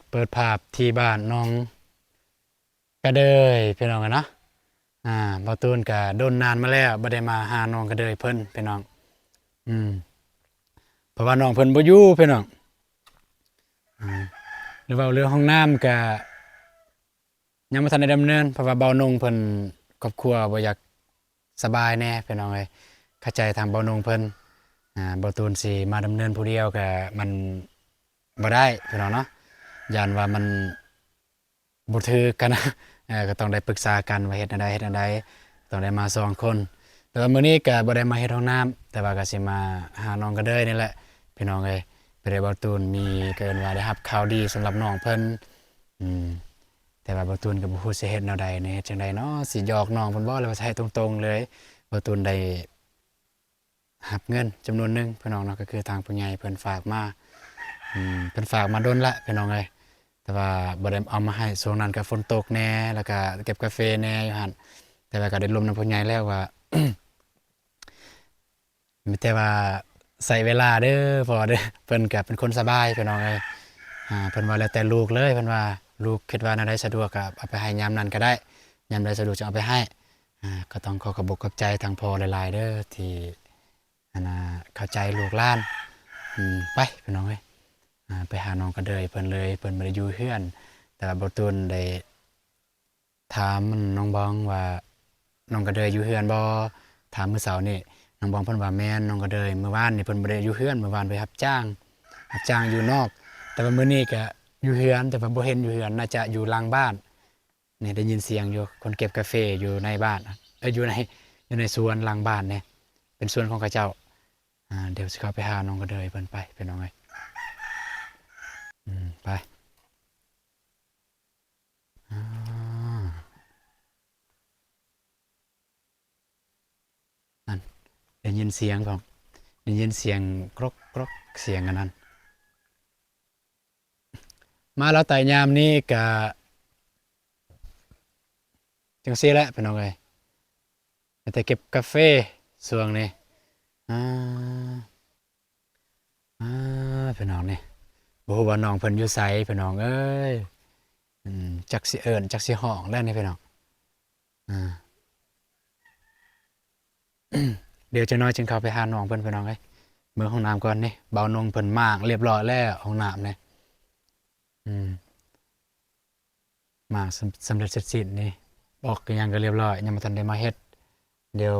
เปิดภาพที่บ้านน้องกระเดยพี่น้องกันเนาะบ่ตูนก็โดนนานมาแล้วบ่ได้มาหาน้องกระเดยเพิ่นพี่น้องอืมเพราะว่าน้องเพิ่นบ่อยู่พี่น้องอ่าหรือว่าเรื่องห้องน้ำก็ยังบ่ทันได้ดำเนินเพราะว่าเบานงเพิ่นครอบครัวบ่อยากสบายแน่พี่น้องเอ้ยเข้าใจทางเบานงเพิ่นบ่ตูนสิมาดำเนินผู้เดียวก็มันบ่ได้พี่น้องเนาะย้านว่ามันบ่ถือกันนะก็ต้องได้ปรึกษากันว่าเฮ็ดแนวใดต้องได้มา2คนแต่ว่ามื้อนี้ก็บ่ได้มาเฮ็ดห้องน้ำแต่ว่าก็สิมาหาน้องกระเดยนี่แหละพี่น้องเอ้ยไปได้บ่ตูนมีเกินว่าได้รับข่าวดีสำหรับน้องเพิ่นอืม แต่ว่าบ่ตูนก็บ่ฮู้สิเฮ็ดแนวใดแหน่เฮ็ดจั่งใดเนาะสิหยอกน้องเพิ่นบ่หรือว่าสิให้ตรงๆเลยบ่ตูนได้รับเงินจำนวนหนึ่งพี่น้องเนาะก็คือทางผู้ใหญ่เพิ่นฝากมาเพิ่นฝากมาโดนละพี่น้องเอ้ยแต่ว่าบ่ได้เอามาให้ช่วงนั้นก็ฝนตกแหน่แล้วก็เก็บกาแฟแหน่อยู่หั่นแต่ว่าก็ได้ลมนำผู้ใหญ่แล้วว่า มีแต่ว่าใส่เวลาเด้อพอเด้อเพิ่นก็เป็นคนสบายพี่น้องเอ้ยเพิ่นว่าแล้วแต่ลูกเลยเพิ่นว่าลูกคิดว่าแนวใดสะดวกก็เอาไปให้ยามนั้นก็ได้ยามใดสะดวกจะเอาไปให้ก็ต้องขอขอบอกขอบใจทางพ่อหลายๆเด้อที่เข้าใจลูกหลานไปพี่น้องเอ้ยไปหาน้องกระเดยเพิ่นเลยเพิ่นบ่ได้อยู่เฮือนแต่ว่าบ่ตูนได้ถามน้องบองว่าน้องกระเดยอยู่เฮือนบ่ถามมื้อเช้านี้ น้องบองเพิ่นว่าแม่นน้องก็เดยเมื่อวานนี่เพิ่นบ่ได้อยู่เฮือนเมื่อวานไปรับจ้างอยู่นอกแต่ว่ามื้อนี้ก็อยู่เฮือนแต่ว่าบ่เห็นอยู่เฮือนน่าจะอยู่หลังบ้านนี่ได้ยินเสียงอยู่คนเก็บกาแฟอยู่ในบ้านอยู่ในสวนหลังบ้านเนี่ยเป็นสวนของเขาเจ้าเดี๋ยวสิเข้าไปหาน้องก็เดยเพิ่นไปเป็นน้องเอ้ยไปนั่นได้ยินเสียงพร้อมได้ยินเสียงกรกกรกเสียงอันนั้นมาแล้วแต่ยามนี้ก็จังซี่แหละพี่น้องเอ้ยแต่เก็บกาแฟช่วงนี้อาพี่น้องนี่บ่ฮู้ว่าน้องเพิ่นอยู่ไสพี่น้องเอ้ยจักสิเอิ้นจักสิฮ้องแล้วนี่พี่น้องอาเดี๋ยวจักหน่อยจึงเข้าไปหาน้องเพิ่นพี่น้องเอ้ยเบิ่งห้องน้ำก่อนนี่เบานงเพิ่นมากเรียบร้อยแล้วห้องน้ำนี่อืมมากสำเร็จเสร็จสิ้นนี่บอกอิหยังก็เรียบร้อยยังบ่ทันได้มาเฮ็ดเดี๋ยว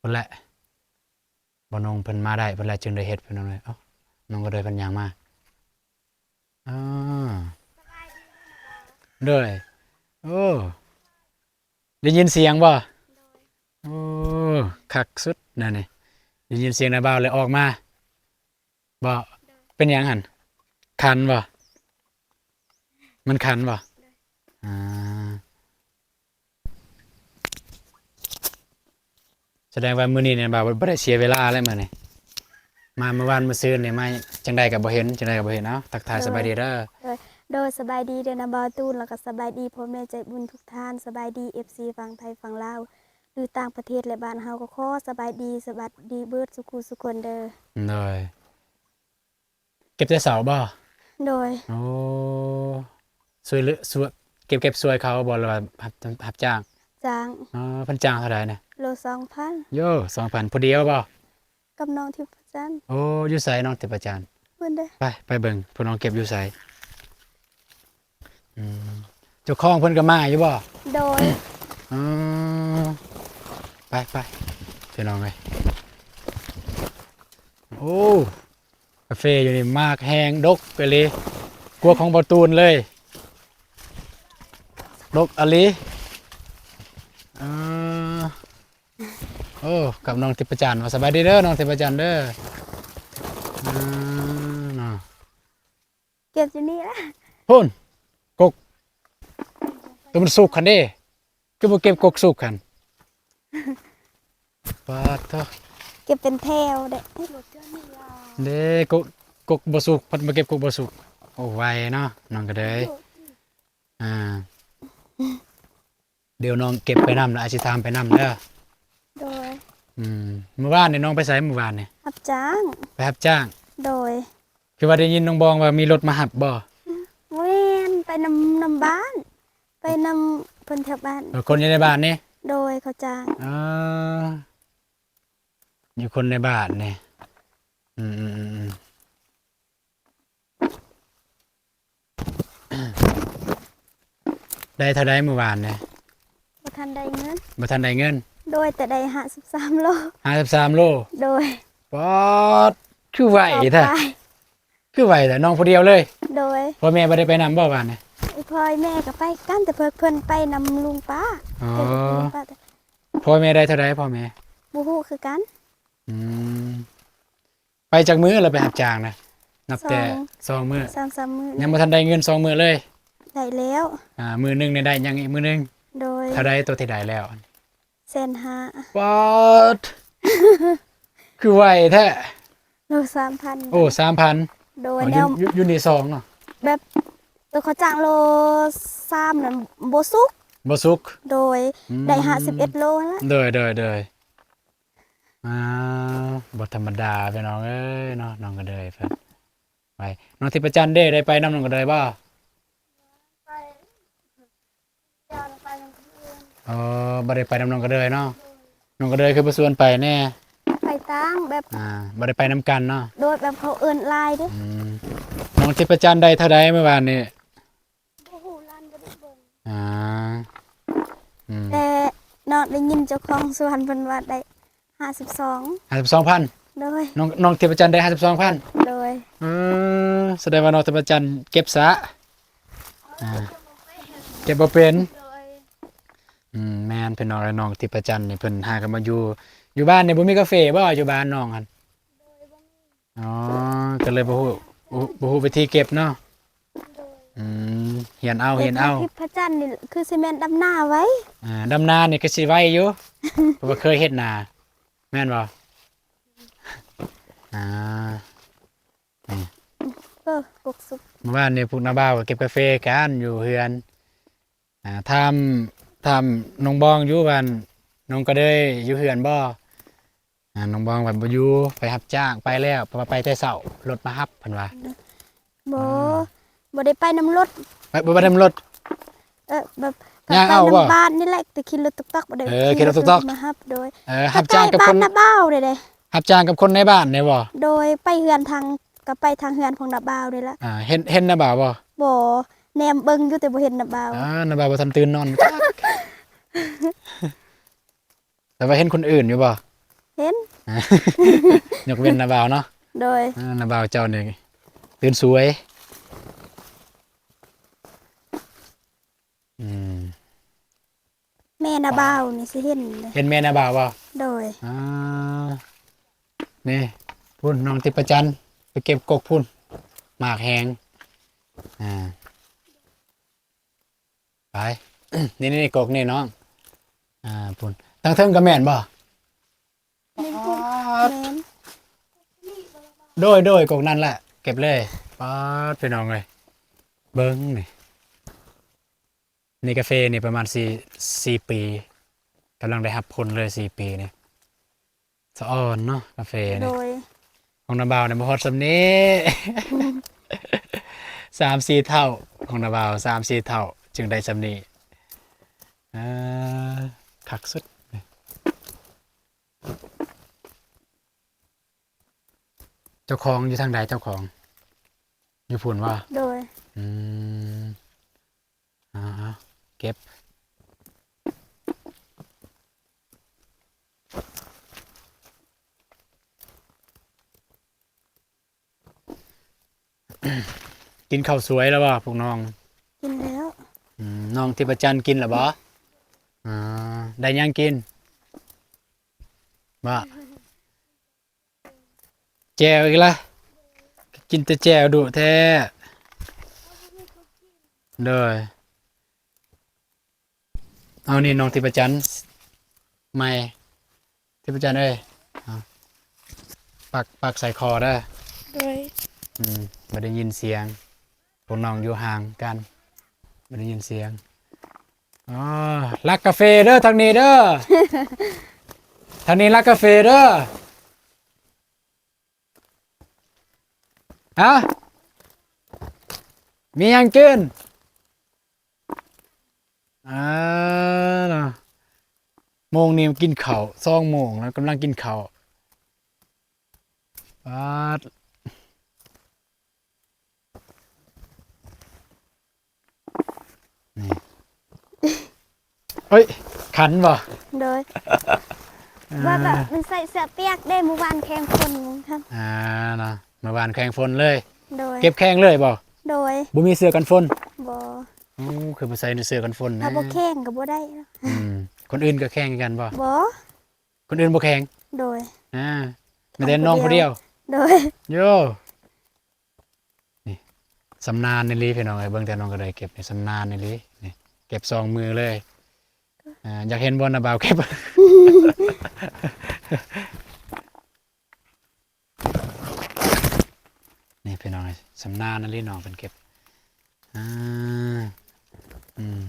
พุ่นแหละบ่นงเพิ่นมาได้พุ่นแหละจึงได้เฮ็ดพี่น้องเอ้ยเอ้าน้องก็เลยเพิ่นย่างมาอาโดยโอ้ได้ยินเสียงบ่โอ้คักสุดนั่นนี่ได้ยินเสียงนาบ่าวเลยออกมาบ่เป็นหยังหั่นคันบ่มันคันบ่อาแสดงว่ามื้อนี้เนี่ยบ่าวบ่ได้เสียเวลาเลยมื้อนี้มาเมื่อวานมื้อซืนนี่มาจั่งใดก็บ่เห็นจั่งใดก็บ่เห็นเอ้าทักทายโดยสบายดีเด้อโดยสบายดีเด้อนะบ่าวตูนแล้วก็สบายดีพ่อแม่ใจบุญทุกท่านสบายดี FC ฝั่งไทยฝั่งลาวหรือต่างประเทศและบ้านเฮาก็ขอสบายดีสวัสดีเบิดสุขุสุคนเด้อโดยเก็บแต่เสาบ่โดยโอ้ช่วยเหลือช่วยเก็บช่วยเขาบ่หรือว่ารับจ้างจ้างอ๋อเพิ่นจ้างเท่าใดน่ะโล2,000โย่2,000ผู้เดียวบ่กับน้องทิพย์จันทร์โอ้อยู่ไสน้องติประจานเพิ่นเด้อไปเบิ่งผู้น้องเก็บอยู่ไสอืมเจ้าของเพิ่นก็มาอยู่บ่โดยอ๋อไปพี่น้องเอ้ยโอ้กาแฟอยู่นี่มากแฮงดกไปเลยกลัวของบ่ตูนเลยดกอะลิเออโอ้กับน้องทิพย์จันทร์ว่าสบายดีเด้อน้องทิพย์จันทร์เด้อเนาะ เก็บอยู่นี่ล่ะพุ่นกกตัวมันสุกคันเด้คือบ่เก็บกกสุกคันปาดเถอะเก็บเป็นแถวเด้อเด้กกบ่สุกเพิ่นมาเก็บกกบ่สุกโอ้ไวเนาะน้องก็เด้ยอ่าเดี๋ยวน้องเก็บไปนำแล้วอาจสิถามไปนำเด้อโดยเมื่อวานนี่น้องไปไสเมื่อวานนี่รับจ้างไปรับจ้างโดยคือว่าได้ยินน้องบองว่ามีรถมารับบ่ ไปนำบ้าน ไปนำเพิ่นแถวบ้าน คนอยู่ในบ้านนี่ โดยเขาจ้าง อ่าอยู่คนในบ้านนี่อืมอืมอืมอืมได้เท่าไดเมื่อวานเนี่ย บ่ทันได้เงิน บ่ทันได้เงิน โดยแต่ได้53โล 53โล โดย ปอดคือไหว ต่อ แท้ ไป คือไหวแต่น้องผู้เดียวเลย โดย พ่อแม่บ่ได้ไปนำบ่บ้านนี่ ไอ้พ่อยแม่ก็ไปกันแต่เพิ่นไปนำลุงป้า อ๋อ เพิ่นไปนำลุงป้าแต่ พ่อแม่ได้เท่าไดพ่อแม่ บ่ฮู้คือกัน อืมไปจากมื้อเราไปหับจ้างนะนับแต่2มื้อ 3-3มื้อ ยังบ่ทันได้เงิน2มื้อเลย ได้แล้ว มื้อหนึงเนี่ยได้ยังอีกมื้อหนึง โดย เท่าไดตัวที่ได้แล้ว 150,000 ปอด คือไหวแท้ โล3,000 โอ้ 3,000 โด อ๋ ย อ แนว อยู่นี่2เนาะ แบบตัวเขาจ้างโล3นั่นบ่สุก บ่สุก โดย อืม ได้51โลแล้ว เดยบ่ธรรมดาพี่น้องเอ้ยเนาะน้องก็เดยเพิ่นไปน้องทิพย์จันทร์เด้ได้ไปนำน้องก็เดยบ่ ไปยอนไปนำเพื่อน อ๋อบ่ได้ไปนำน้องก็เดยเนาะน้องก็เดยคือบ่ชวนไปแน่ ไปตั้งแบบ บ่ได้ไปนำกันเนาะ โดยแบบเขาเอิ้นลายเด้อ อืมน้องทิพย์จันทร์ได้เท่าใดเมื่อวานนี้ บ่ฮู้ลั่นบ่ได้เบิ่ง อ่าอืม แต่นอกได้ยินเจ้าของสวนเพิ่นว่าได้52 52,000 โดย น้องทิพย์จันทร์ได้52,000 โดย แสดงว่าน้องทิพย์จันทร์เก็บซะเก็บบ่เป็น โดย แม่นเพิ่นน้องและน้องทิพย์จันทร์นี่เพิ่นหากันมาอยู่บ้านนี่บ่มีกาแฟบ่อยู่บ้านน้องหั่นอ๋อก็เลยบ่ฮู้วิธีเก็บเนาะอืมเฮียนเอา ทิพย์จันทร์นี่คือสิแม่นดำหน้าไว้ ดำนานี่ก็สิไว้อยู่ เพราะว่าเคยเฮ็ดนาแม่นบ่อ่า กกสุก เมื่อวานนี่พวกน้าบ่าวก็เก็บกาแฟกันอยู่เฮือนทำน้องบองอยู่บ้านน้องก็ได้อยู่เฮือนบ่น้องบองแบบบ่อยู่ไปรับจ้างไปแล้วเพราะว่าไปแต่เช้ารถมารับเพิ่นว่า บ่บ่ได้ไปนำรถ บ่ได้รถ แบบก็ ย่าง ไป เอาบ่ นำบ้านนี่แหละแต่ขี่รถตุ๊กๆบ่ได้ ขี่รถตุ๊กๆ มารับโดย รับจ้างกับ บ้า คน น นาบ้าวเด้ รับจ้างกับคนในบ้านเนี่ยบ่ โดยไปเฮือนทางก็ไปทางเฮือนของนาบ้าวนี่ละ เห็นนะบ่าวบ่ บ่แนมเบิ่งอยู่แต่บ่เห็นนาบ้าว นะบ่าวบ่ทันตื่นนอน แต่ว่าเห็นคนอื่นอยู่บ่ เห็น ยกเว้นนะบ่าวเนาะ โดย นะบ่าวเจ้านี่ตื่นสวยอืม แม่นาบ้าวนี่สิเห็นเลย เห็นแม่นะบ่าวบ่ โดย นี่พุ่นน้องทิพย์จันทร์ไปเก็บกกพุ่นหมากแหงไป นี่กกนี่น้องพุ่นทั้งเทิงกับแม่นบ่ แม่น โดยกกนั่นแหละเก็บเลยป๊าดพี่น้องเลยเบิ้งนี่กาแฟนี่ประมาณ4ปีกำลังได้รับผลเลย4ปีนี่สะอ่อนเนาะกาแฟ โด นี่ ย ของนาบาวเนี่ยบ่ฮอดสำนี้ 3-4 เท่าของนาบาว3-4 เท่า จึงได้สำนี้คักสุดเจ้าของอยู่ทางใดเจ้าของ อยู่พุ่นว่า โดย อืมเก็บ กินข้าวสวยแล้วบ่พวกน้อง กินแล้ว น้องทิพย์จันทร์กินหรือบ่ได้ยังกินบ่แจวอีกละกินแต่แจวดุแท้เด้อเอานี่น้องทิพย์จันทร์ไม่ทิพย์จันทร์เอ้ยเอาปักใส่คอได้ โดย ไม่ได้ยินเสียงพวกน้องอยู่ห่างกันไม่ได้ยินเสียงรักกาแฟเด้อทางนี้เด้อ ทางนี้รักกาแฟเด้อฮะมียังกิน อ่าเนาะโมงนี้กินข้าว2 โมงแล้วกำลังกินข้าวปาดนี่เฮ้ยขันบ่ โดย อ่ ว่าแบบ า มันใส่เสื้อเปียกได้เมื่อวานแข่งคนครับ เนาะเมื่อวานแข่งฝนเลย โดย เก็บแข่งเลยบ่ โดย บ่มีเสื้อกันฝน บ่ อู้คือบ่ใส่เสื้อกันฝนนะ ถ้าบ่แข่งก็บ่ได้ อืมคนอื่นก็แข่งกันบ่ บ่ คนอื่นบ่แข่ง โดย มีแต่น้องผู้เดียว โดย โยนี่สำนานในลีพี่น้องเอ้ยเบิ่งแต่น้องก็ได้เก็บนี่สำนานในลีนี่เก็บ2 มือเลยอยากเห็นบ่นะบ่าวเก็บ นี่พี่น้องเอ้ยสำนานในลีน้องเพิ่นเก็บอ่าอืม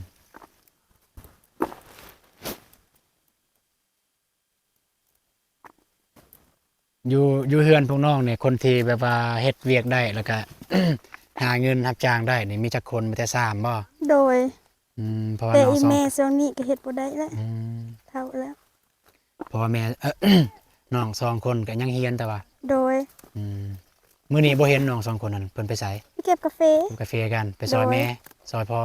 อยู่เฮือนพวกน้องเนี่ยคนที่แบบว่าเฮ็ดเวียกได้แล้วก็ หาเงินรับจ้างได้นี่มีจักคนมีแต่3บ่ โดย เพราะว่า แต่ น้อง อี สอง แม่ช่วงนี้ก็เฮ็ดบ่ได้แล้ว อืม เท่าแล้ว เพราะว่าแม่ น้อง2 คนก็ยังเฮียนแต่ว่า โดย อืมมื้อนี้บ่เห็นน้อง2 คนนั้นเพิ่นไปไส ไปเก็บกาแฟ ไปกาแฟกันไปซอย โดย แม่ซอยพ่อ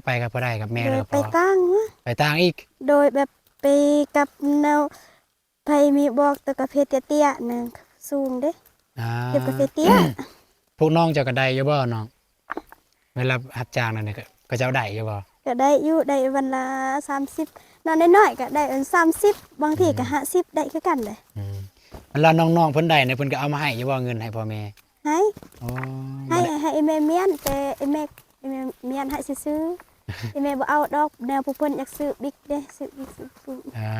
ไปกับพ่อได้กับแม่ โด แล้ว ย ก็ ไป พ่อ ตั้ง ไปต่างอีก โดยแบบไปกับแนวไผมีบอกแตะกาแฟเตี้ยๆนึงสูงเด้ อ่า เก็บกาแฟเตี้ย พวกน้องเจ้าก็ได้อยู่บ่น้องเวลารับจ้างนั่นนี่ก็เจ้าได้อยู่บ่ ก็ได้อยู่ได้วันละ30นอนน้อยๆก็ได้อัน30บางทีก็50ได้คือกันเลย อืมเวลาน้องๆเพิ่นได้เนี่ยเพิ่นก็เอามาให้อยู่บ่เงินให้พ่อแม่ ให้ อ๋อ ให้ให้ไอ้แม่เมียนแต่ไอ้แม่เมียนให้ซื้อๆไอ้แม่บ่เอาดอกแนวผู้เพิ่นอยากซื้อบิ๊กเด้ซื้อบิ๊กซื้อปุ๊บ อ่า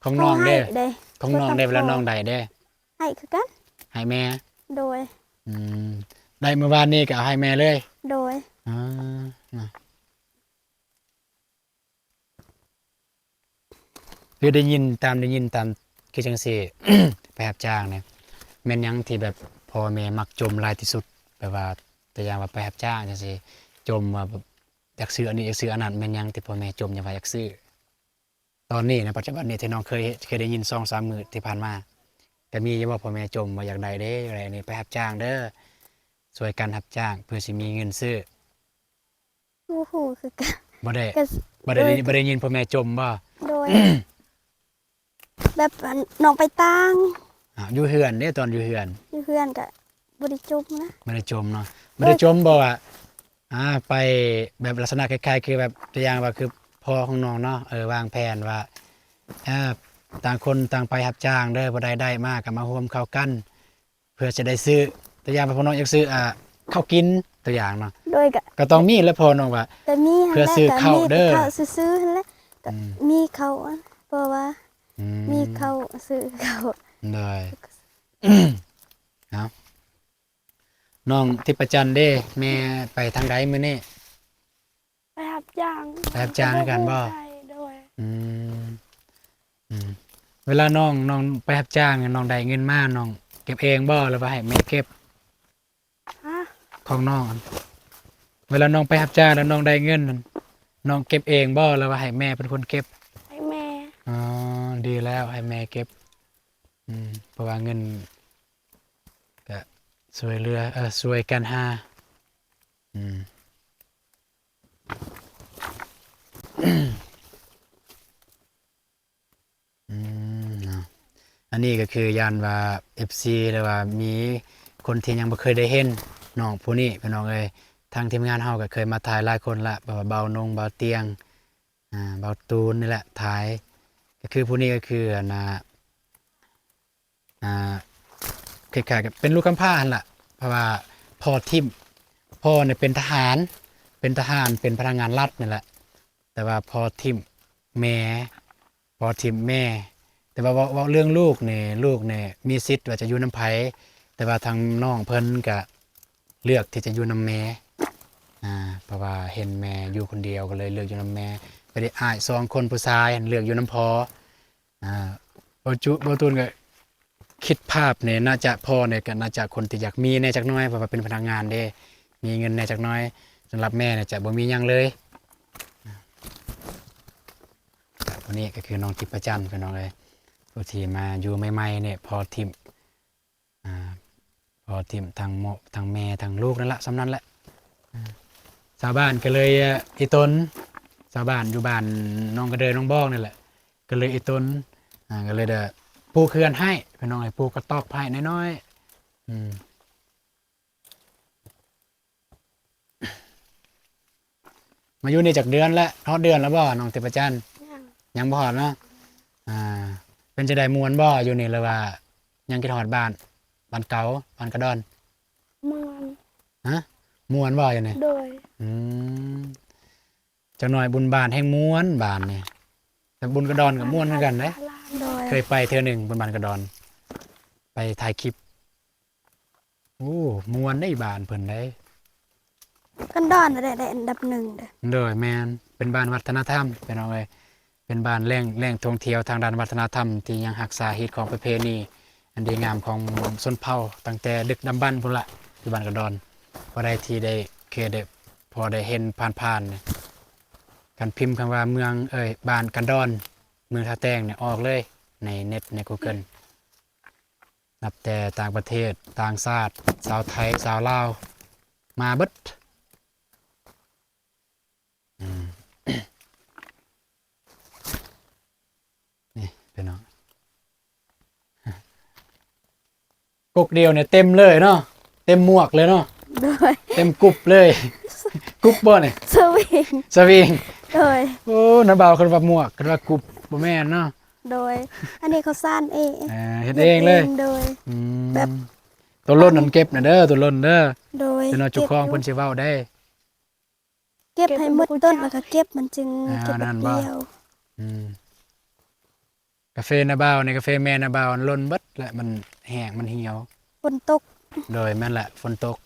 ของน้องเด้ ขาให้เด้ ของน้องเด้เวลาน้องได้เด้ ให้คือกัน ให้แม่ โดย อืมได้เมื่อวานนี้ก็เอาให้แม่เลย โดย อ่าน่ะคือได้ยินตามคือจังซี่ ไปรับจ้างเนี่ยแม่นหยังที่แบบพ่อแม่มักจมหลายที่สุดแบบว่าตัวอย่างว่าไปรับจ้างจังซี่จมว่าแบบอยากซื้ออันนี้อยากซื้ออันนั้นแม่นหยังที่พ่อแม่จมอย่างว่าอยากซื้อตอนนี้ในปัจจุบันนี้ที่น้องเคยได้ยิน2-3 มื้อที่ผ่านมาก็มีอยู่ว่าพ่อแม่จมว่าอยากได้เด้อะไรนี่ไปรับจ้างเด้อช่วยกันรับจ้างเพื่อสิมีเงินซื้อ โอ้โหคือกัน บ่ได้ ก็ บ่ได้ยินพ่อแม่จมบ่ โดย แบบอันน้องไปตั้ง อยู่เฮือนเด้ตอนอยู่เฮือน อยู่เพื่อนก็บ่ได้จุบนะ บ่ได้จมเนาะบ่ได้จมบ่ว่าไปแบบลักษณะคล้ายๆคือแบบตัวอย่างว่าคือพ่อของน้องเนาะวางแผนว่าอ่าต่างคนต่างไปรับจ้างเด้อบ่ได้มากก็มาร่วมเข้ากัน เพื่อจะได้ซื้อตัวอย่างว่าพ่อน้องอยากซื้อข้าวกินตัวอย่างเนาะ โดยก็ ก็ต้องมีแล้วพ่อน้องว่า แต่มี เพื่อซื้อข้าวเด้อ ข้าวซื้อๆหั่นแหละก็มีข้าวอะเพราะว่า อื มีข้าวซื้อข้าว ได้ เอาน้องทิพจันทร์เด้แม่ไปทางใดมื้อนี้ ไปรับจ้าง ไปรับจ้างให้กันบ่ ได้โดย อืมอืมเวลาน้องไปรับจ้างเนี่ยน้องได้เงินมาน้องเก็บเองบ่หรือว่าให้แม่เก็บ ฮะ ของน้องอันเวลาน้องไปรับจ้างแล้วน้องได้เงินนั่นน้องเก็บเองบ่หรือว่าให้แม่เป็นคนเก็บ ให้แม่ อ๋อดีแล้วให้แม่เก็บเพราะว่าเงินก็ช่วยเหลือช่วยกันหาอืม เนาะอันนี้ก็คือยานว่า FC หรือว่ามีคนที่ยังบ่เคยได้เห็นน้องผู้นี้พี่น้องเอ้ยทางทีมงานเฮาก็เคยมาถ่ายหลายคนละแบบว่าเบานงเบาเตียงเบาตูนนี่แหละถ่ายก็คือผู้นี้ก็คือคล้ายๆกับเป็นลูกกำพร้าหั่นล่ะเพราะว่าพ่อทิมพ่อเนี่ยเป็นทหารเป็นพนักงานรัฐนี่แหละแต่ว่าพ่อทิมแม่พ่อทิมแม่ แต่ว่าเว้าเรื่องลูกนี่มีสิทธิ์ว่าจะอยู่นำไผแต่ว่าทางน้องเพิ่นก็เลือกที่จะอยู่นำแม่เพราะว่าเห็นแม่อยู่คนเดียวก็เลยเลือกอยู่นำแม่ไปได้อ้าย2 คนผู้ชายเลือกอยู่นำพ่อบ่ตูนก็คิดภาพเนี่ยน่าจะพ่อเนี่ยก็น่าจะคนที่อยากมีแน่จักหน้อยเพราะว่าเป็นพนักงานเด้มีเงินแน่จักหน้อย สำหรับแม่เนี่ยจะบ่มีหยังเลยคนนี้ก็คือน้องทิพย์จันทร์พี่น้องเลยผู้ที่มาอยู่ใหม่ๆเนี่ยพอทิมพอทิมทางทางแม่ทางลูกนั่นแหละสำนั้นแหละชาวบ้านก็เลยอีตนชาวบ้านอยู่บ้านน้องกระเดยน้องบ้องนี่แหละก็เลยอีตนก็เลยเด้อปูเขื่อนให้พี่น้องเลยปูกระตอกให้น้อยๆมาอยู่นี่จากเดือนแล้วฮอดเดือนแล้วบ่น้องทิพย์จันทร์ ยัง ยังบ่ฮอดเนาะเป็นจะได้มวนบ่อยู่นี่เลยว่ายังคิดฮอดบ้านเก่าบ้านกระดอน มวน ฮะม่วนบ่อยู่นี่ โดย อืมจักหน่อยบุญบานแห่งม่วนบานนี่แต่บุญกระดอนกับม่วนเหมือนกันเด้ โดย เคยไปเทื่อหนึงบุญบานกระดอน ไปถ่ายคลิปโอ้ม่วนได้บานเพิ่นได้ กันดอนได้อันดับหนึ่งเด้อ โดยแม่นเป็นบ้านวัฒนธรรมเป็นเอาไว้เป็นบ้านแหล่งท่องเที่ยวทางด้านวัฒนธรรมที่ยังรักษาฮีตของประเพณีอันดีงามของชนเผ่าตั้งแต่ดึกดำบรรพ์พุ่นละอยู่บ้านกระดอนพอได้ที่ได้เคยได้พอได้เห็นผ่านๆเนี่ยการพิมพ์คำว่าเมืองบ้านกันดอนเมืองท่าแตงเนี่ยออกเลยในเน็ตใน Google นับแต่ต่างประเทศต่างชาติชาวไทยชาวลาวมาเบิดนี่เป็นน้องกกเดียวเนี่ยเต็มเลยเนาะเต็มหมวกเลยเนาะ โดย เต็มกรุบเลย กรุบบ่เนี่ย สวิง สวิง โดย โอ้น้าเบาคนว่าหมวกคนว่ากรุบบ่แม่นเนาะ โดย อันนี้เขาซ่านเอง เฮ็ดเองเลย โดย อืม แบบ ตัวล้นนั่นเก็บน่ะเด้อตัวล้นเด้อ โดย เดี๋ยวน้อยจุกคองเพิ่นสิเว้าได้ เก็บให้หมดต้นแล้วก็เก็บมันจึง อ่า เก็บ นั่น เดี บ่ ยว อืมกาแฟนาเบาในกาแฟแม่นาเบาล้นเบิดและมันแห้งมันเหี่ยว ฝนตก โดยแม่นแหละฝนตก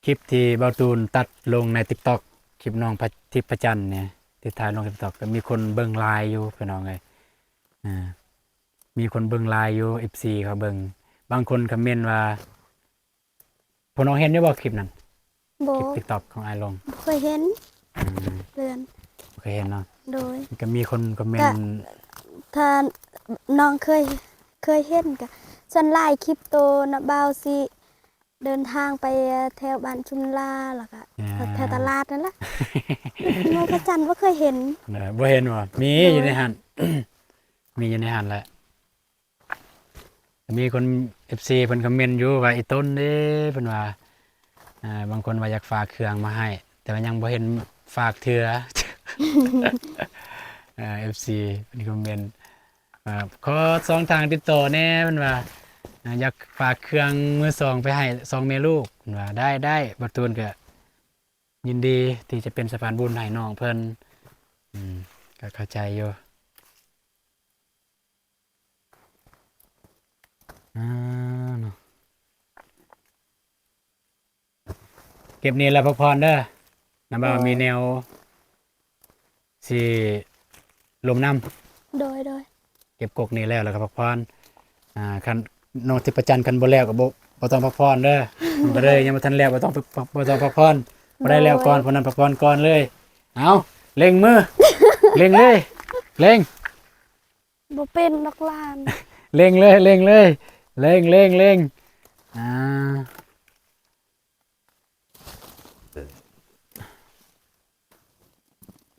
คลิปที่เบาตูนตัดลงใน TikTok คลิปน้องทิพย์จันทร์เนี่ยที่ถ่ายลง TikTok ก็มีคนเบิ่งไลน์อยู่พี่น้องเอ้ยมีคนเบิ่งไลน์อยู่ FC เขาเบิ่งบางคนคอมเมนต์ว่าพวกน้องเห็นอยู่บ่คลิปนั้น โบ คลิป TikTok ของไอ้ลง เคยเห็น อืม เรือน เคยเห็นเนาะ โดย ก็มีคนคอมเมนต์ ถ้าน้องเคยเห็นกะส่วนหลายคลิปโตนะบ่าวสิเดินทางไปแถวบ้านชุมลาแล้วก็แถวตลาดนั่นแหละ น้องพระจันทร์ว่าเคยเห็น บ่เห็นว่ามีอยู่ในหัน มีอยู่ในหันแหละมีคน FC เพิ่นคอมเมนต์อยู่ว่าอีต้นเด้เพิ่นว่าบางคนว่าอยากฝากเครื่องมาให้ แต่ว่ายังบ่เห็นฝากเทื่อ FC เพิ่นคอมเมนต์ขอสองทางติดต่อแหน่เพิ่นว่าอยากฝากเครื่องมือสองไปให้สองแม่ลูกเพิ่นว่าได้บ่ตูนก็ยินดีที่จะเป็นสะพานบุญให้น้องเพิ่นก็เข้าใจอยู่เนาะเก็บนี่แล้วพักผ่อนเด้อน้ำบ่าวมีแนวสิลมน้ำ โดย เก็บกกนี่แล้วก็พักผ่อนคันน้องทิพย์จันทร์คันบ่แล้วก็บ่ต้องพักผ่อนเด้อ บ่ได้ยังบ่ทันแล้วบ่ต้องพักผ่อนบ่ได้แล้วก่อนคนนั้นพักผ่อนก่อนเลยเอาเล็งมือ เล็งเลยเล็ง บ่เป็นดอกลาน เล็งเลยเล็งเลยเล็งเล็งเล็ง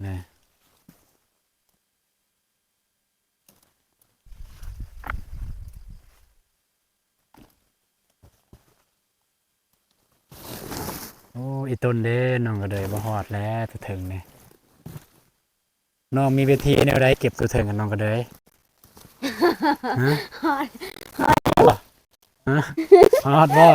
นี่โอ้อีต้นเด้น้องก็เลยบ่ฮอดแล้วตัวถึงนี่น้องมีเวทีแนวใดเก็บตัวถึงกันน้องก็เลยฮะ ฮอด ฮอดบ่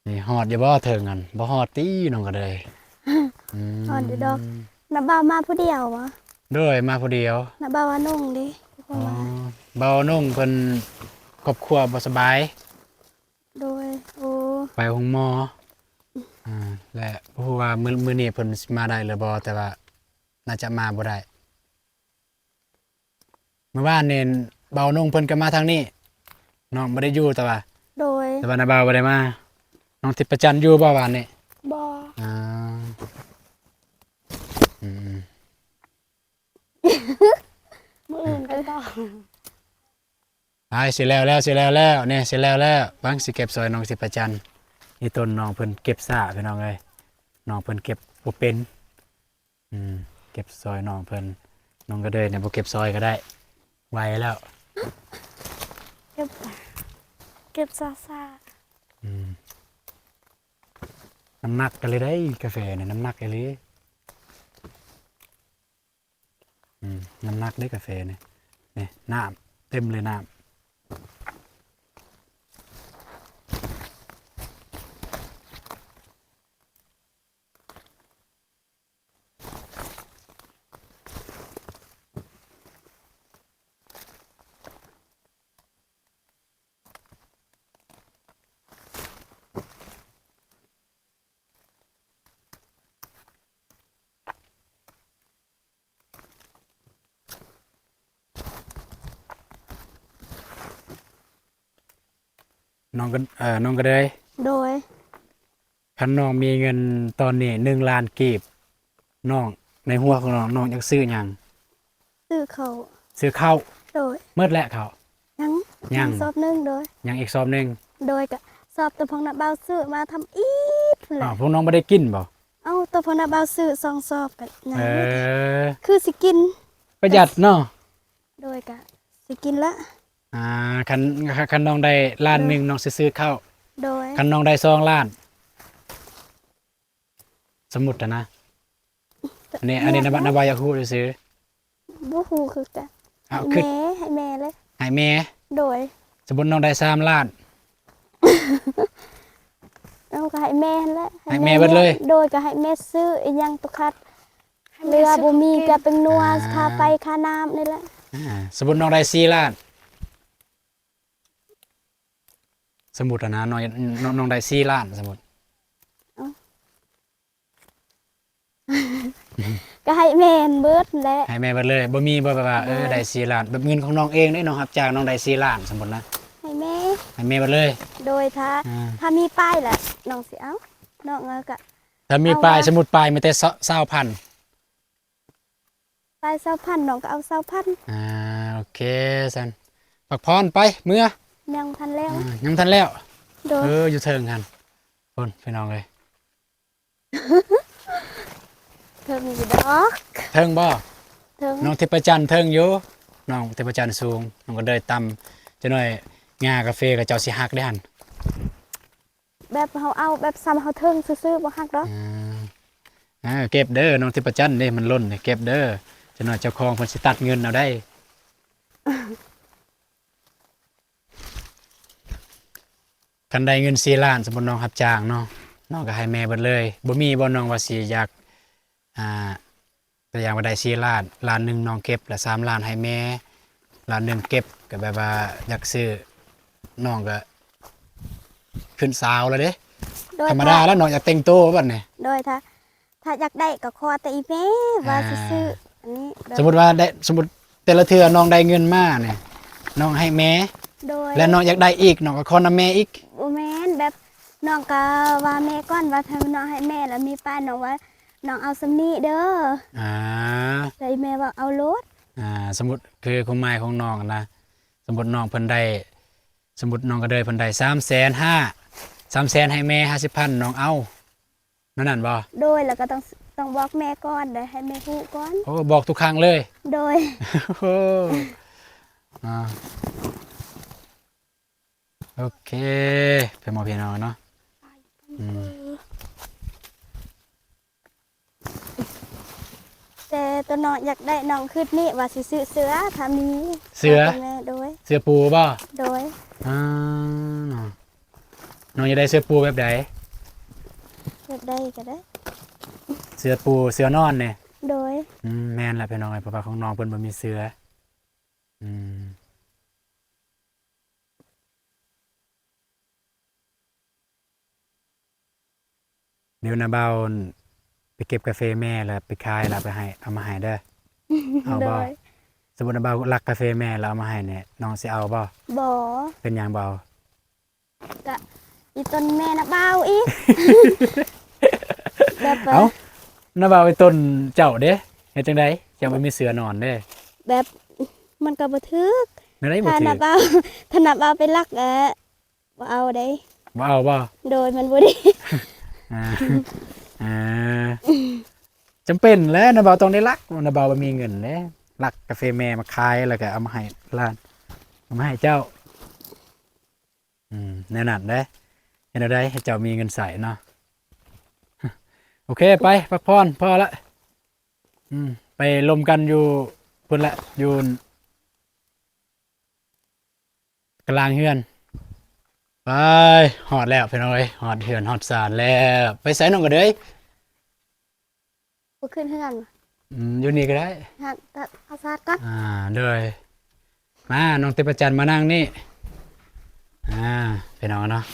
นี่ฮอดอยู่บ่เถิงกันบ่ฮอดติน้องก็เลยม ฮอดอยู่ดอก น้าบ่าวมาผู้เดียววะ โดยมาผู้เดียว น้าบ่าวว่านุ่งดิเพราะ อ๋อ ว่า เบานุ่งเพิ่นครอบครัวบ่สบาย โดยโอ้ ไปโรงหมอและบ่ฮู้ว่ามื้อนี้เพิ่นสิมาได้หรือบ่แต่ว่าน่าจะมาบ่ได้เมื่อวานนี่เบานุ่งเพิ่นก็มาทางนี้น้องบ่ได้อยู่แต่ว่า โดย น้าบ่าวบ่ได้มาน้องทิพย์ประจันอยู่บ่วานนี้ บ่ อ่าอืม มื้ออื่นก็ต้อง ไปสิแล้วเนี่ยสิแล้วบังสิเก็บซอยน้องทิพย์ประจันนี่ต้นน้องเพิ่นเก็บซ่าพี่น้องเอ้ยน้องเพิ่นเก็บบ่เป็นเก็บซอยน้องเพิ่นน้องก็เดินเนี่ยบ่เก็บซอยก็ได้ไวแล้ว เก็บซา อืมน้ำหนักกันเลยได้กาแฟเนี่ยน้ำหนักกันเลยน้ำหนักได้กาแฟเนี่ยนี่น้ำเต็มเลยน้ำน้องก็เลย โดย คันน้องมีเงินตอนนี้1 ล้านกีบน้องในหัวของน้องอยากซื้อหยัง ซื้อเขาว ซื้อข้าว โดย เมื่อแหละข้าว ยัง ยัง สอบหนึงโดย ยังอีกซอบหนึง โดยก็สอบตัวพองน้าบ่าวซื้อมาทำอีกแหละ พวกน้องไม่ได้กินบ่ เอ้าตัวพองน้าบ่าวซื้อ2สอบก็ยัง เออ คือสิกิน ประหยัดเนาะ โดยก็สิกินละ คันน้องได้ล้านหนึ่งน้องสิซื้อข้าว โดย คันน้องได้2 ล้าน สมมุตินะอันนี้นะบายาคูซื้อ บ่ฮู้คือกัน เอา ให้ คือ แม่ให้แม่เลย ให้แม่ โดย สมมุติน้องได้3 ล้าน เอาก็ให้แม่นั่นแหละ ให้แม่เบิดเลย โดยก็ให้แม่ซื้ออีหยังตุคัดเรือบ่มีก็เป็นนัวค่าไฟค่าน้ำนี่แหละ สมมุติน้องได้4 ล้าน สมมุตินะน้องได้4 ล้านสมมุติ ก็ให้แม่นเบิดแหละ ให้แม่เบิดเลยบ่มีบ่แบบว่าได้4 ล้านแบบเงินของน้องเองได้น้องรับจ้างน้องได้4 ล้านสมมุตินะ ให้แม่ ให้แม่เบิดเลย โดยถ้ามีป้ายแหละน้องสิเอาน้องเอาก็ ถ้ามีป้ายสมมุติป้ายมีแต่20,000 ป้าย20,000น้องก็เอา20,000 โอเคสันปักพรไปเมื่อ ยังทันแล้ว ยังทันแล้ว โดย อยู่เทิงกันคนพี่น้องเลย เพิ่มอยู่ดอก เทิงบ่ เทิง น้องเทพจันทร์เทิงอยู่น้องเทพจันทร์สูงน้องก็เดินต่ำจะหน่อยงากาแฟกับเจ้าสิฮักได้หัน แบบเฮาเอาแบบซ้ำเฮาเทิงซื่อๆบ่ฮักดอก เก็บเด้อน้องเทพจันทร์นี่มันล้นนี่เก็บเด้อจะหน่อยเจ้าของเพิ่นสิตัดเงินเอาได้ คันได้เงิน4 ล้านสมมุติน้องรับจ้างเนาะน้องก็ให้แม่เบิดเลยบ่มีบ่น้องว่าสิอยากตัวอย่างว่าได้4 ล้านล้านหนึงน้องเก็บแล้ว3 ล้านให้แม่ล้านหนึงเก็บก็แบบว่าอยากซื้อน้องก็ขึ้นสาวแล้วเด้ โดย ธรรมดาแล้วน้องอยากแต่งตัวบัดนี้ โดยถ้าอยากได้ก็ขอแต่อีแม่ว่าสิซื้ออันนี้โดย สมมุติว่าได้สมมุติแต่ละเทื่อน้องได้เงินมาเนี่ยน้องให้แม่ โดย และน้องอยากได้อีกน้องก็ขอนำแม่อีก บ่แม่นแบบน้องก็ว่าแม่ก่อนว่าถ้าน้องให้แม่แล้วมีป้ายน้องว่าน้องเอาสำนี้เด้อ อ่า แล้วอีแม่ว่าเอารถ สมมุติคือความหมายของน้องนะสมมุติน้องเพิ่นได้สมมุติน้องก็ได้เพิ่นได้300,000ให้แม่50,000น้องเอานั่นบ่ โดยแล้วก็ต้องบอกแม่ก่อนเด้อให้แม่ฮู้ก่อน โอ้บอกทุกครั้งเลย โดย โอ้โอเคเป็นหมอพี่น้องเนาะแต่ตัวน้องอยากได้น้องคืดนี่ว่าสิซื้อเสือถ้ามี เสือ แม่โดย เสื้อปูบ่ โดย น้องอยากได้เสื้อปูแบบใด ากได้ก็ได้ เสือปูเสือนอนเนี่ย โดย แม่นละพี่น้องไอ้เพราะว่าของน้องเพิ่นบ่มีเสืออืมเดี๋ยวนะเบาไปเก็บกาแฟแม่แล้วไปขายแล้วไปให้เอามาให้เด้อ เอา โด บ่ ย สมมุติว่าเบารักกาแฟแม่แล้วเอามาให้เนี่ยน้องสิเอาบ่ บ่ เป็นหยังเบา กะอีต้นแม่นะเบาอีก แบบ เอ้านะเบาไอ้ต้นเจ้าเด้เฮ็ดจังไดเจ้าบ่มีเสือนอนเด้ แบบมันก็บ่ถึก แม่นได้บ่ ถ้า ถื นั อบ เอา ถ้านับเอาไปลักบ่เอาได้ บ่เอาบ่ โดยมันบ่ดี อ่าอ่าจำเป็นแล้วนะเบาต้องได้รักนะเบาบ่มีเงินเด้รักกาแฟแม่มาขายแล้วก็เอามาให้ร้านเอามาให้เจ้าแน่นอนเด้เฮ็ดได้ให้เจ้ามีเงินใส่เนาะโอเคไปพักผ่อนพอละไปลมกันอยู่พุ่นละอยู่กลางเฮือน ไปหอดแล้วพี่น้อยหอดเฮือนหอดศาลแล้วไปใส่น้องก็เด้ย บ่ขึ้นเฮือน อยู่นี่ก็ได้ ฮะแต่เอาซาดก่อน เด้ยมาน้องเตประจันมานั่งนี่พี่น้องเนาะ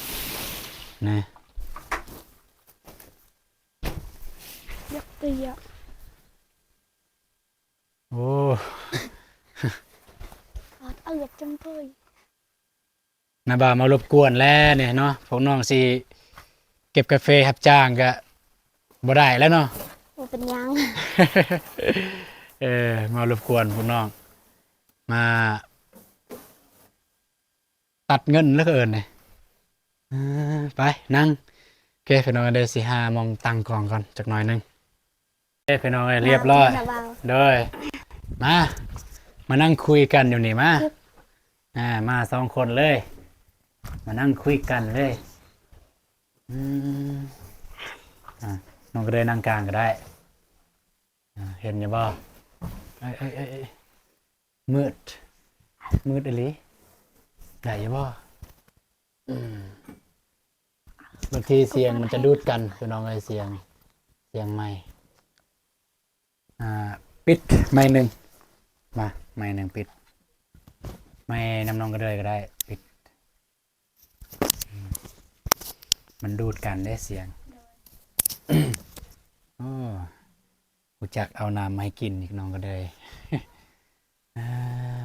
นี่ ยกตัวอย่าง โอ้ เอาเหยียบจังเลย นาบ่าวมารบกวนแล้วเนี่ยเนาะพวกน้องสิเก็บกาแฟรับจ้างก็บ่ได้แล้วเนาะ บ่เป็นหยัง มารบกวนพวกน้องมาตัดเงินแล้วก็เอิญเลยไปนั่งโอเคพี่น้องเดี๋ยวสิหามองตังกล่องก่อนจักหน่อยหนึงโอเคพี่น้องเรียบร้อย นะเบา เด้ยมานั่งคุยกันอยู่นี่มามาสองคนเลย มานั่งคุยกันเลยน้องก็เลยนั่งกลางก็ได้เห็นอยู่บ่เอ้ยมืดอีหลีได้อยู่บ่บางทีเสียงมันจะดูดกันคือน้องไอ้เสียงไมค์ปิดไมค์หนึ่งมาไมค์หนึ่งปิดไมค์น้ำนองก็เลยก็ได้ปิดมันดูดกันได้เสียงโอ้กูจักเอาน้ำมาให้กินอีกน้องก็เลย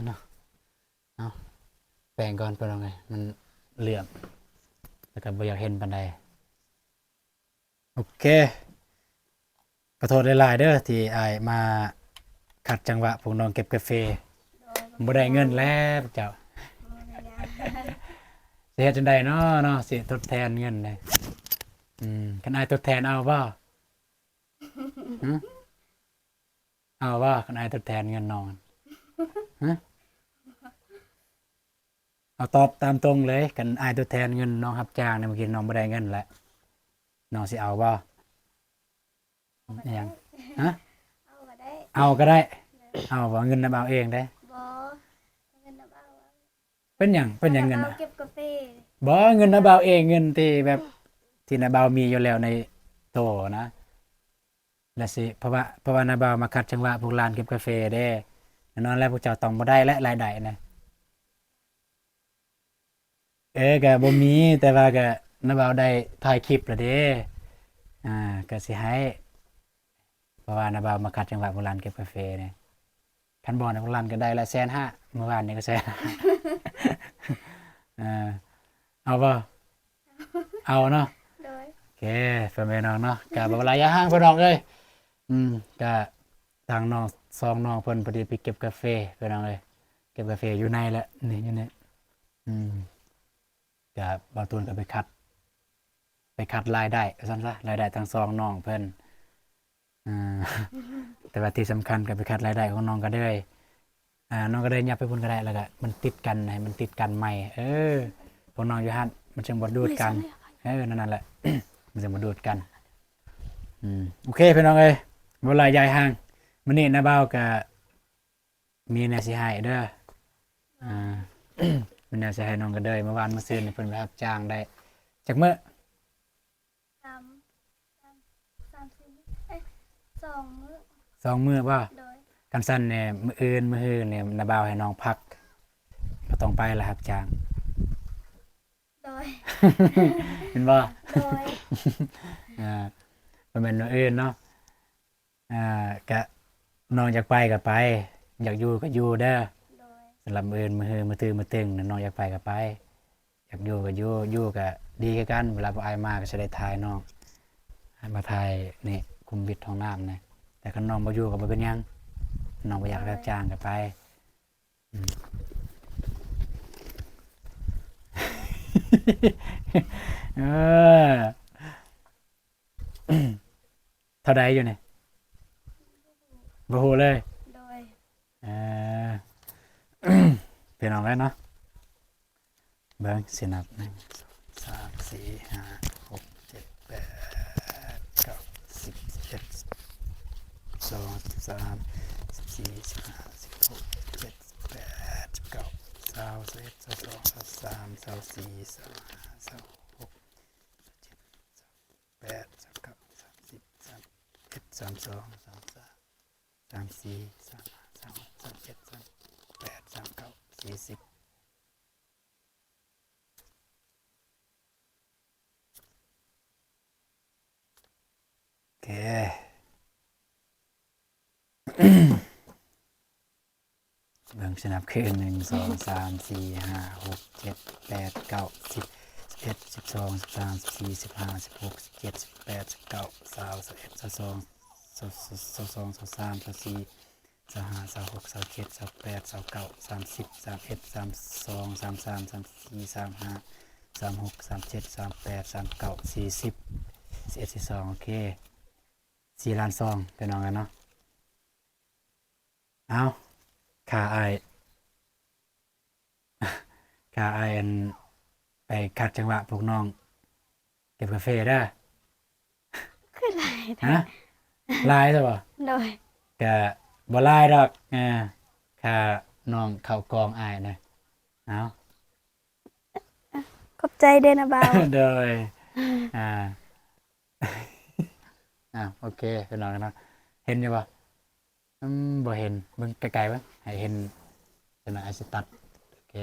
เนาะเอาแปลงก่อนไปลองไงมันเหลื่อมแล้วก็บ่อยากเห็นปานใดโอเคขอโทษหลายๆเด้อที่อายมาขัดจังหวะพวกน้องเก็บกาแฟบ่ได้เงินแล้วเจ้าสิเฮ็ดจังไดเนาะสิทดแทนเงินได้คันอายทดแทนเอาบ่เอาบ่คันอายทดแทนเงินน้องเอาตอบตามตรงเลยคันอายทดแทนเงินน้องรับจ้างเนี่ยเมื่อกี้น้องบ่ได้เงินแล้วน้องสิเอาบ่อิหยังฮะ เอาก็ได้ เอาก็ได้ เอาว่าเงินนะบ่าวเองได้ บ่เงินนะเบา เป็นหยังเงิน เอา น่ะ เก็บกาแฟ บ่เงินนะบ่าวเองเงินที่แบบที่นะบ่าวมีอยู่แล้วในโตนะแล้วสิเพราะว่านะบ่าวมาคัดจังหวะพวกร้านเก็บกาแฟเด้แน่นอนแล้วพวกเจ้าต้องบ่ได้และรายได้นะก็บ่มีแต่ว่าก็นะบ่าวได้ถ่ายคลิปแล้วเด้ก็สิให้เพราะว่านะบ่าวมาคัดจังหวะพวกร้านเก็บกาแฟเนี่ยคันบ่นะพวกร้านก็ได้ละ150,000เมื่อวานนี้ก็150,000 เอาบ่เอาเนาะ โดย โอเคเพื่อนพี่น้องเนาะกะบ่ระยะห่างเพิ่นน้องเอ้ยกะทางน้องซองน้องเพิ่นพอดีไปเก็บกาแฟเพิ่นน้องเอ้ยเก็บกาแฟอยู่ในแหละนี่อยู่นี่กะบ่าวตูนก็ไปคัดรายได้ซั่นซะรายได้ทางซองน้องเพิ่นแต่ว่าที่สำคัญก็ไปคัดรายได้ของน้องก็ได้น้องก็ได้ยับไปพุ่นก็ได้แล้วก็มันติดกันให้มันติดกันใหม่พวกน้องอยู่หั่นมันจึงบ่ดูดกันนั่นแหละ มันจะมาดูดกันโอเคพี่น้องเอ้ยเวลาใหญ่ห่างมื้อนี้นะบ่าวก็มีแนวสิให้เด้อมีแนวสิให้น้องก็เด้อเมื่อวานมื้อซืนนี่เพิ่นไปรับจ้างได้จักมื้อ ตาม 2 มื้อ 2 มื้อบ่ โดย กันสั้นเนี่ยมื้ออื่นมื้อฮื้อเนี่ยนาบ่าวให้น้องพักบ่ต้องไปแล้วรับจ้าง โดย เห็นบ่ โดย อ่ามันเป็นมื้ออื่นเนาะก็น้องอยากไปก็ไป อยากอยู่ก็อยู่เด้อ โดย สำหรับมื้ออื่นมื้อฮื้อมื้อตื้อมื้อตึงน่ะน้องอยากไปก็ไป อยากอยู่ก็อยู่อยู่ก็ดีคือกันเวลาบ่อายมาก็สิได้ถ่ายน้องให้มาถ่ายนี่คุมวิทย์ห้องน้ำนี่แต่คันน้องบ่อยู่ก็บ่เป็นหยังน้องบ่อยากรับจ้างก็ไปอืม เออ เท่าใดอยู่นี่บ่ฮู้เลย โดย เออ พี่น้องกันเนาะเบิ่งสินับ1 2 3 4 5 6 7 8 9 10 11 12 13 14 15 16 17 18 19 20 21 22 23 24 25 26 8 9 30 31 32 33 34 35 36 37 38 39 40โอเค เบิ่งสนับคือ1 2 3 4 5 6 7 8 9 10 11 12 13 14 15 16 17 18 19 20 21 22 22 23 24 25 26 27 28 29 30 31 32 33 34 35 36 37 38 39 40 41 42โอเค4 ล้านซองเป็นน้องกันเนาะเอาค่าอ้ายค่าอ้ายอันไปคัดจังหวะพวกน้องเก็บกาแฟเด้อ คือหลายแท้ ฮะหลายซะบ่ โดย ก็บ่หลายดอกค่าน้องเข้ากองอ้ายนะเอา ขอบใจเด้อนะบ่าว โดยอ่า โอเคพี่น้องกันเนาะเห็นอยู่บ่บ่เห็นเบิ่งไกลๆเบิ่งให้เห็นจังได๋อาจสิตัดโอเค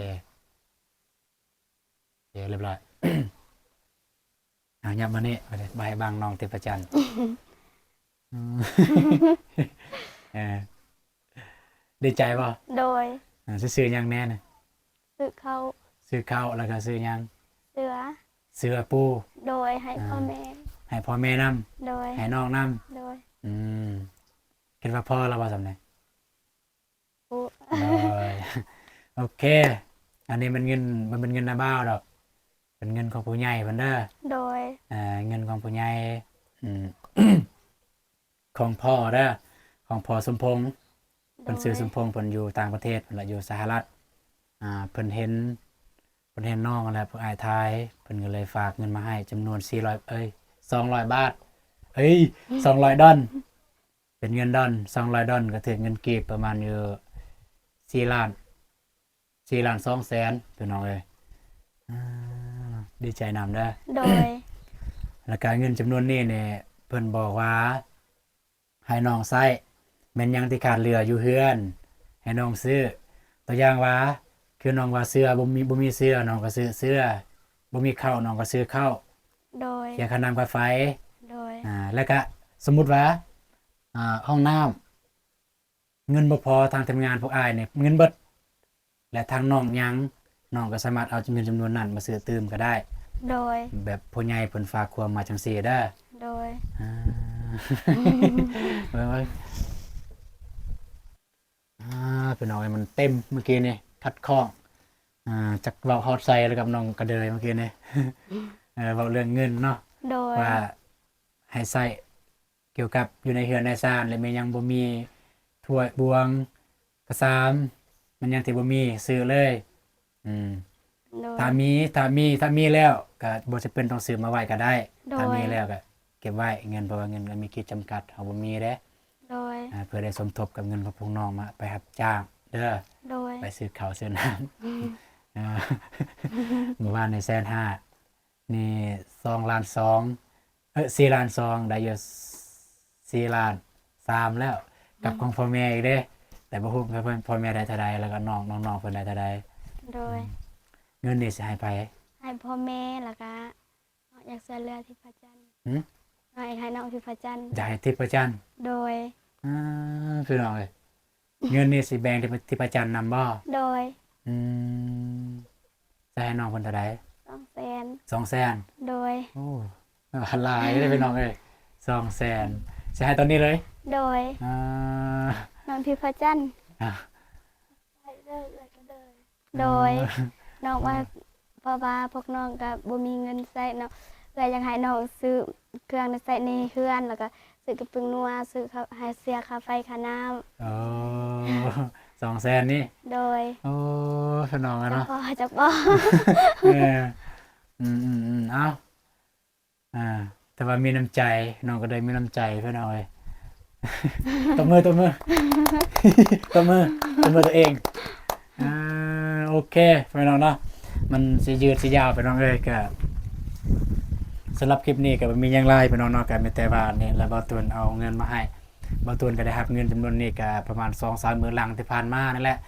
เรียบร้อย ยับมานี่ไปเลยบายบางน้องเทพจันทร์อืม เออดีใจป่ะ โดย ซื้อหยังแน่น่ะ ซื้อข้าว ซื้อข้าวแล้วก็ซื้อหยัง เสือ เสื้อปู โดยให้พ่อแม่ ให้พ่อแม่นำ โดย ให้น้องนำ โดย คิดว่าพ่อเราบ่สำเร็จ ผู้ โอเค อันนี้มันเป็นเงินนาบ้าวดอก เป็นเงินของผู้ใหญ่เพิ่นเด้อ โดย เงินของผู้ใหญ่อืม ของพ่อเด้อของพ่อสมพงษ์เพิ่นซื้อสมพงษ์เพิ่นอยู่ต่างประเทศเพิ่นละอยู่สหรัฐเพิ่นเห็นน้องนั่นแหละเพิ่นอายทายเพิ่นก็เลยฝากเงินมาให้จำนวน200 บาท200 ดอลเป็นเงินดอล200 ดอลก็ถึงเงินกีบประมาณอยู่4 ล้าน2 แสนพี่น้องเอ้ยดีใจนำเด้อ โดย แล้วก็เงินจำนวนนี้เนี่ยเพิ่นบอกว่าให้น้องใช้แม่นหยังที่ขาดเหลืออยู่เฮือนให้น้องซื้อตัวอย่างว่าคือน้องว่าเสื้อบ่มีเสื้อน้องก็ซื้อเสื้อบ่มีข้าวน้องก็ซื้อข้าว โดย เสียค่าน้ำค่าไฟ โดย แล้วก็สมมุติว่าห้องน้ำเงินบ่พอทางทำงานพวกอ้ายเนี่ยเงินเบิดและทางน้องยังน้องก็สามารถเอาเงินจำนวนนั้นมาซื้อเติมก็ได้ โดย แบบผู้ใหญ่เพิ่นฝากความมาจังซี่เด้อ โดย อ่า เว้ยเป็นน้อยมันเต็มเมื่อกี้นี่คัดข้องจากเว้าฮอดใส่แล้วกับน้องกระเดยเมื่อกี้นี่ เว้าเรื่องเงินเนาะ โดย ว่าให้ใส่เกี่ยวกับอยู่ในเฮือนในซ่านแล้วมันยังบ่มีถ้วยบวงกระซามมันยังที่บ่มีซื้อเลยโดย ถ้ามีแล้วก็บ่จำเป็นต้องซื้อมาไว้ก็ได้ โดย ถ้ามีแล้วก็เก็บไว้เงินเพราะว่าเงินมันมีขีดจำกัดเฮาบ่มีเด้ โดย เพื่อได้สมทบกับเงินของพวกน้องมาไปรับจ้างเด้อ โดย ไปซื้อข้าวซื้อน้ำเมื่อวานใน150,000นี่2 ล้าน 2 4 ล้าน 2ได้อยู่4 ล้าน 3แล้วกับของพ่อแม่อีกเด้แต่บ่ฮู้เพิ่นพ่อแม่ได้เท่าใดแล้วก็น้องเพิ่นได้เท่าใด โดย เงินนี่สิให้ไป ให้พ่อแม่แล้วก็อยากช่วยเหลือที่พระจันทร์ หืม ให้น้องที่พระจันทร์ อยากให้ทิพย์ประจันทร์ โดย พี่น้องเอ้ยเงินนี่สิแบ่งที่ประจันทร์นำบ่ โดย อืมจะให้น้องเพิ่นเท่าใด 200,000 200,000 โดย โอ้หลายเด้อพี่น้องเอ้ย200,000สิให้ตอนนี้เลย โดย อ่า น้องที่พระจันทร์ อ่ะ โดยน้องว่าเพราะว่าพวกน้องก็บ่มีเงินใช้เนาะเลยอยากให้น้องซื้อเครื่องใช้ในเรือนแล้วก็ซื้อกระปุกนัวซื้อข้าวให้เสียค่าไฟค่าน้ำ โอ้200,000นี่ โดย โอ้พี่น้องอะ จัก เนาะ พ่อจักบ่ เออเอาแต่ว่ามีน้ำใจน้องก็ได้มีน้ำใจเพื่อนเอาเลย ตบมือ ตบมือ ตบมือตัวเองโอเคพี่น้องเนาะมันสิยืดสิยาวไปน้องเอ้ยก็สำหรับคลิปนี้ก็บ่มีหยังไรพี่น้องเนาะก็มีแต่ว่านี่แล้วบ่าวตูนเอาเงินมาให้บ่าวตูนก็ได้รับเงินจำนวนนี้ก็ประมาณ 2-3 มื้อหลังที่ผ่านมานั่นแหละ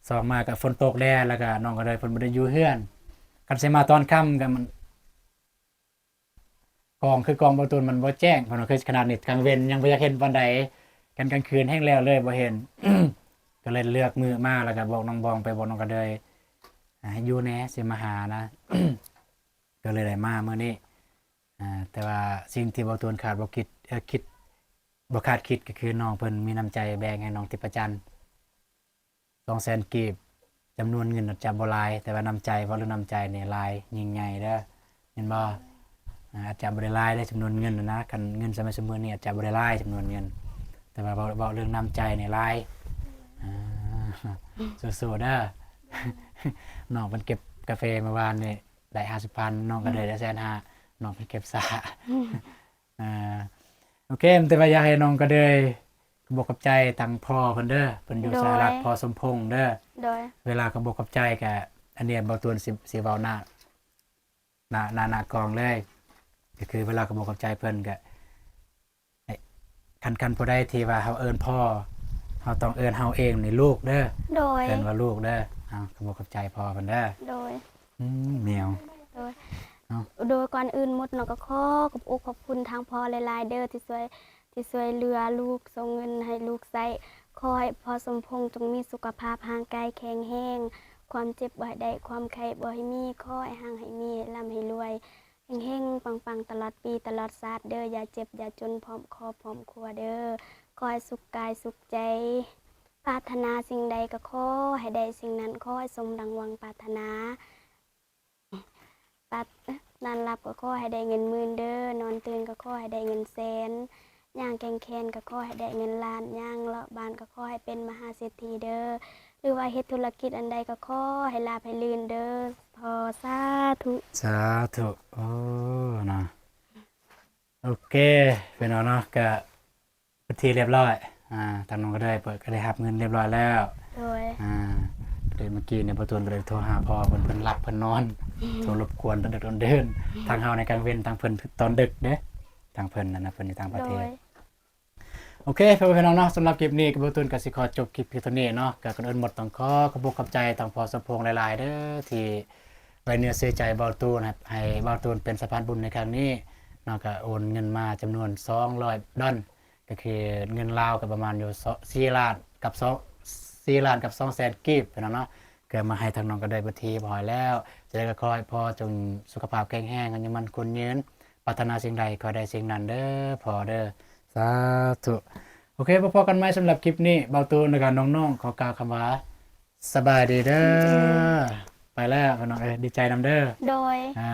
สองมาก็ฝนตกแล้วก็น้องก็เลยเพิ่นบ่ได้อยู่เฮือนกันสิมาตอนค่ำก็มันกองบ่าวตูนมันบ่แจ้งเพราะว่าคือขนาดนี้กลางเว้นยังบ่อยากเห็นปานใดกันกลางคืนแห้งแล้วเลยบ่เห็น ก็เลยเลือกมือมาแล้วก็บอกน้องบองไปบอกน้องกระเดยให้อยู่แหน่สิมาหานะ ก็เลยได้มาเมื่อนี้แต่ว่าสิ่งที่บ่ตูนขาดบ่คิดบ่คาดคิดก็คือน้องเพิ่นมีน้ำใจแบ่งให้น้องทิพย์จันทร์200,000กีบจำนวนเงินอาจจะบ่หลายแต่ว่าน้ำใจเพราะเรื่องน้ำใจนี่หลายยิ่งใหญ่เด้อเห็นบ่อาจจะบ่ได้หลายได้จำนวนเงินนะคันเงินสมัยเสมอนี่อาจจะบ่ได้หลายจำนวนเงินแต่ว่าเว้าเรื่องน้ำใจนี่หลาย สู้ๆเด้อ น้องมันเก็บกาแฟเมื่อวานนี่ได้50,000น้องก็ได้150,000น้องมันเก็บซะ โอเคแต่ว่าอยากให้น้องก็เลยบอกกับใจทางพ่อเพิ่นเด้อเพิ่นอยู่สหรัฐพ่อสมพงษ์เด้อ โดย เวลาก็บอกกับใจก็อันเนี้ยบ่ตวนสิเว้าหน้ากองเลยก็คือเวลาก็บอกกับใจเพิ่นก็คันผู้ใดที่ว่าเฮาเอิ้นพ่อเฮาต้องเอิ้นเฮาเองนี่ลูกเด้อ โดย เอิ้นว่าลูกเด้อเอาขอบกับใจพอเพิ่นเด้อ โดย แมว โดยก่อนอื่นหมดน้องก็ขอขอบอกขอบคุณทางพ่อหลายๆเด้อที่ช่วยเหลือลูกส่งเงินให้ลูกใช้ขอให้พ่อสมพงษ์จงมีสุขภาพร่างกายแข็งแรงความเจ็บบ่ให้ได้ความไข้บ่ให้มีขอให้ห่างให้มีให้ร่ำให้รวยเฮงๆปังๆตลอดปีตลอดชาติเด้ออย่าเจ็บอย่าจนพร้อมครอบพร้อมครัวเด้อขอให้สุขกายสุขใจปรารถนาสิ่งใดก็ขอให้ได้สิ่งนั้นขอให้สมดังหวังปรารถนา นอนหลับก็ขอให้ได้เงินหมื่นเด้อนอนตื่นก็ขอให้ได้เงินแสนย่างแกงแคนก็ขอให้ได้เงินล้านย่างเลาะบ้านก็ขอให้เป็นมหาเศรษฐีเด้อหรือว่าเฮ็ดธุรกิจอันใดก็ขอให้ลาภให้ลื่นเด้อพอสาธุ สาธุโอ้นะโอเคเป็นเอาเนาะก็พิธีเรียบร้อยทางน้องก็ได้เปิดก็ได้รับเงินเรียบร้อยแล้ว โดย เดี๋ยวเมื่อกี้เนี่ยประตูก็เลยโทรหาพ่อเพิ่นหลับเพิ่นนอนโทรรบกวนตอนดึกตอนเดินทางเฮาในกลางเว้นทางเพิ่นตอนดึกเด้ทางเพิ่นนั่นนะเพิ่นอยู่ต่างประ โด เทศ ย โอเคเพื่อนๆน้องเนาะสำหรับคลิปนี้กับตูนกับสิขอจบคลิปเพียงเท่านี้เนาะก็ก่อนอื่นหมดต้องขอขอบคุณกับใจทางพอสมพงษ์หลายๆเด้อที่ไว้เนื้อเสียใจเบาตูนให้เบาตูนเป็นสะพานบุญในครั้งนี้เนาะก็โอนเงินมาจำนวน$200ก็คือเงินลาวก็ประมาณอยู่4ล้านกับ200,000กีบพี่น้องเนาะก็มาให้ทางน้องก็ได้บัดทีพอแล้วจะได้ก็ขอให้พ่อจงสุขภาพแข็งแรงกันยังมันคนยืนปรารถนาสิ่งใดก็ได้สิ่งนั้นเด้อพอเด้อสาธุโอเคพบกันใหม่สำหรับคลิปนี้เบาตูนในการน้องๆขอกล่าวคำว่าสบายดีเด้อไปแล้วพี่น้องดีใจนำเด้อ โดย อ่า